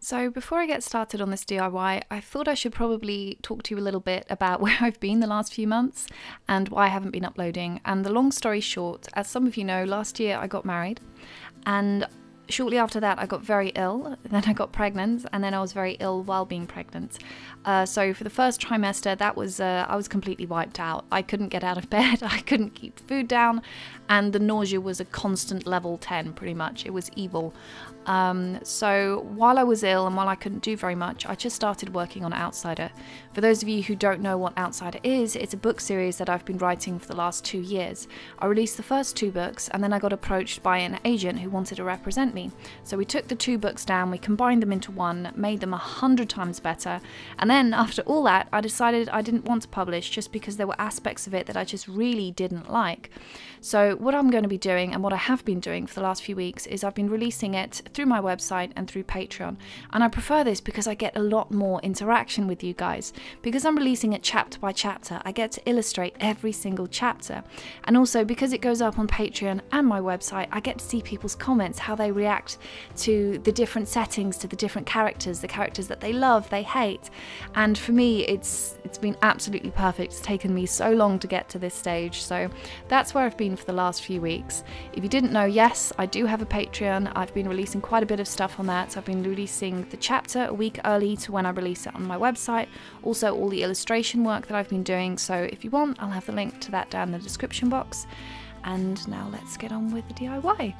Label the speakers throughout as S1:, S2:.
S1: So before I get started on this DIY, I thought I should probably talk to you a little bit about where I've been the last few months and why I haven't been uploading. And the long story short, as some of you know, last year I got married, and shortly after that I got very ill, then I got pregnant, and then I was very ill while being pregnant. So for the first trimester, that was I was completely wiped out. I couldn't get out of bed, I couldn't keep food down, and the nausea was a constant level 10 pretty much. It was evil. So while I was ill and while I couldn't do very much, I just started working on Outsider. For those of you who don't know what Outsider is, it's a book series that I've been writing for the last 2 years. I released the first 2 books, and then I got approached by an agent who wanted to represent me. So we took the 2 books down, we combined them into one, made them 100 times better, and then after all that I decided I didn't want to publish just because there were aspects of it that I just really didn't like. So what I'm going to be doing, and what I have been doing for the last few weeks, is I've been releasing it through my website and through Patreon. And I prefer this because I get a lot more interaction with you guys. Because I'm releasing it chapter by chapter, I get to illustrate every single chapter. And also because it goes up on Patreon and my website, I get to see people's comments, how they react to the different settings, to the different characters, the characters that they love, they hate. And for me, it's been absolutely perfect. It's taken me so long to get to this stage. So that's where I've been for the last few weeks. If you didn't know, yes, I do have a Patreon. I've been releasing quite a bit of stuff on that. So I've been releasing the chapter a week early to when I release it on my website. Also all the illustration work that I've been doing. So if you want, I'll have the link to that down in the description box. And now let's get on with the DIY.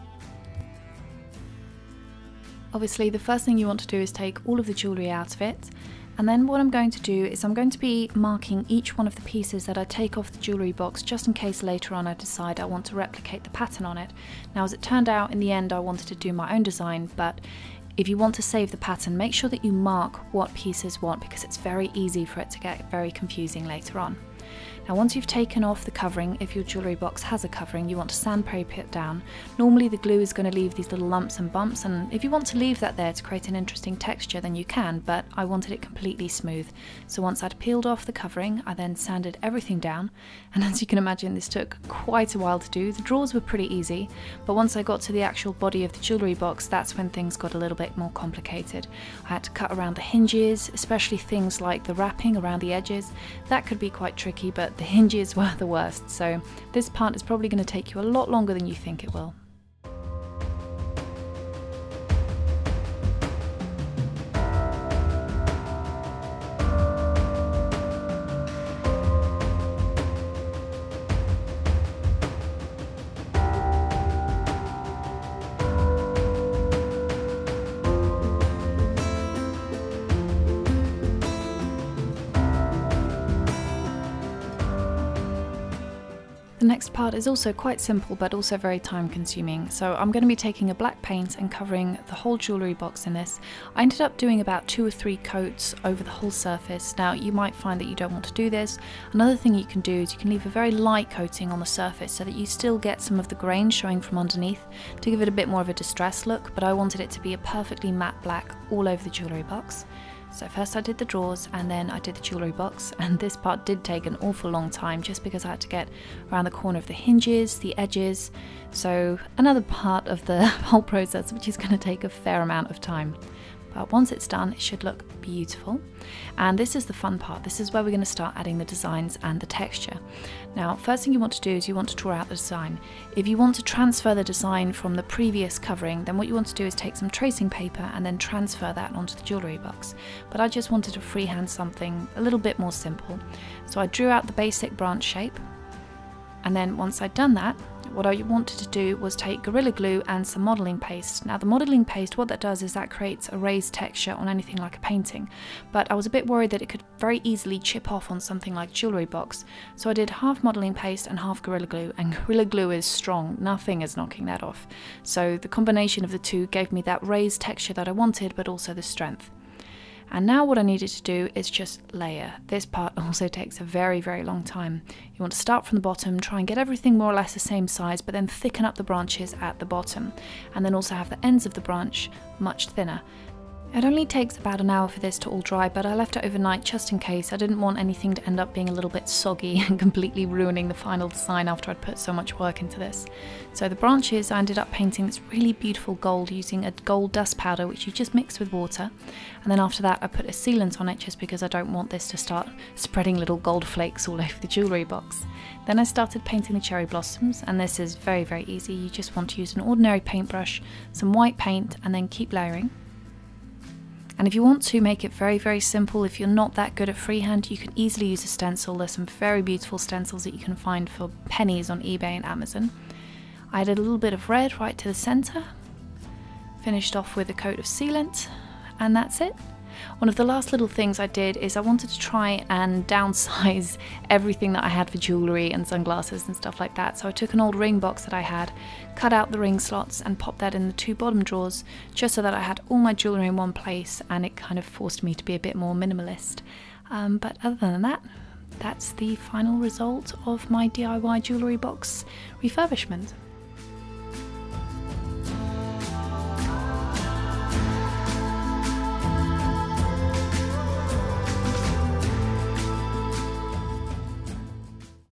S1: Obviously, the first thing you want to do is take all of the jewellery out of it. And then what I'm going to do is I'm going to be marking each one of the pieces that I take off the jewellery box, just in case later on I decide I want to replicate the pattern on it. Now, as it turned out, in the end I wanted to do my own design, but if you want to save the pattern, make sure that you mark what pieces what, because it's very easy for it to get very confusing later on. Now, once you've taken off the covering, if your jewellery box has a covering, you want to sandpaper it down. Normally the glue is going to leave these little lumps and bumps, and if you want to leave that there to create an interesting texture, then you can, but I wanted it completely smooth. So once I'd peeled off the covering, I then sanded everything down, and as you can imagine, this took quite a while to do. The drawers were pretty easy, but once I got to the actual body of the jewellery box, that's when things got a little bit more complicated. I had to cut around the hinges, especially things like the wrapping around the edges. That could be quite tricky, but the hinges were the worst, so this part is probably going to take you a lot longer than you think it will. The next part is also quite simple, but also very time consuming. So I'm going to be taking a black paint and covering the whole jewellery box in this. I ended up doing about 2 or 3 coats over the whole surface. Now, you might find that you don't want to do this. Another thing you can do is you can leave a very light coating on the surface so that you still get some of the grain showing from underneath to give it a bit more of a distressed look, but I wanted it to be a perfectly matte black all over the jewellery box. So first I did the drawers, and then I did the jewellery box, and this part did take an awful long time just because I had to get around the corner of the hinges, the edges, so another part of the whole process which is going to take a fair amount of time. But once it's done, it should look beautiful. And this is the fun part. This is where we're going to start adding the designs and the texture. Now, first thing you want to do is you want to draw out the design. If you want to transfer the design from the previous covering, then what you want to do is take some tracing paper and then transfer that onto the jewellery box. But I just wanted to freehand something a little bit more simple. So I drew out the basic branch shape. And then once I'd done that, what I wanted to do was take Gorilla Glue and some modelling paste. Now, the modelling paste, what that does is that creates a raised texture on anything like a painting, but I was a bit worried that it could very easily chip off on something like jewellery box. So I did half modelling paste and half Gorilla Glue, and Gorilla Glue is strong, nothing is knocking that off. So the combination of the two gave me that raised texture that I wanted, but also the strength. And now what I needed to do is just layer. This part also takes a very, very long time. You want to start from the bottom, try and get everything more or less the same size, but then thicken up the branches at the bottom. And then also have the ends of the branch much thinner. It only takes about an hour for this to all dry, but I left it overnight just in case. I didn't want anything to end up being a little bit soggy and completely ruining the final design after I'd put so much work into this. So the branches, I ended up painting this really beautiful gold using a gold dust powder which you just mix with water, and then after that I put a sealant on it just because I don't want this to start spreading little gold flakes all over the jewellery box. Then I started painting the cherry blossoms, and this is very, very easy. You just want to use an ordinary paintbrush, some white paint, and then keep layering. And if you want to make it very, very simple, if you're not that good at freehand, you can easily use a stencil. There's some very beautiful stencils that you can find for pennies on eBay and Amazon. I added a little bit of red right to the centre, finished off with a coat of sealant, and that's it. One of the last little things I did is I wanted to try and downsize everything that I had for jewellery and sunglasses and stuff like that. So I took an old ring box that I had, cut out the ring slots and popped that in the two bottom drawers just so that I had all my jewellery in one place, and it kind of forced me to be a bit more minimalist. But other than that, that's the final result of my DIY jewellery box refurbishment.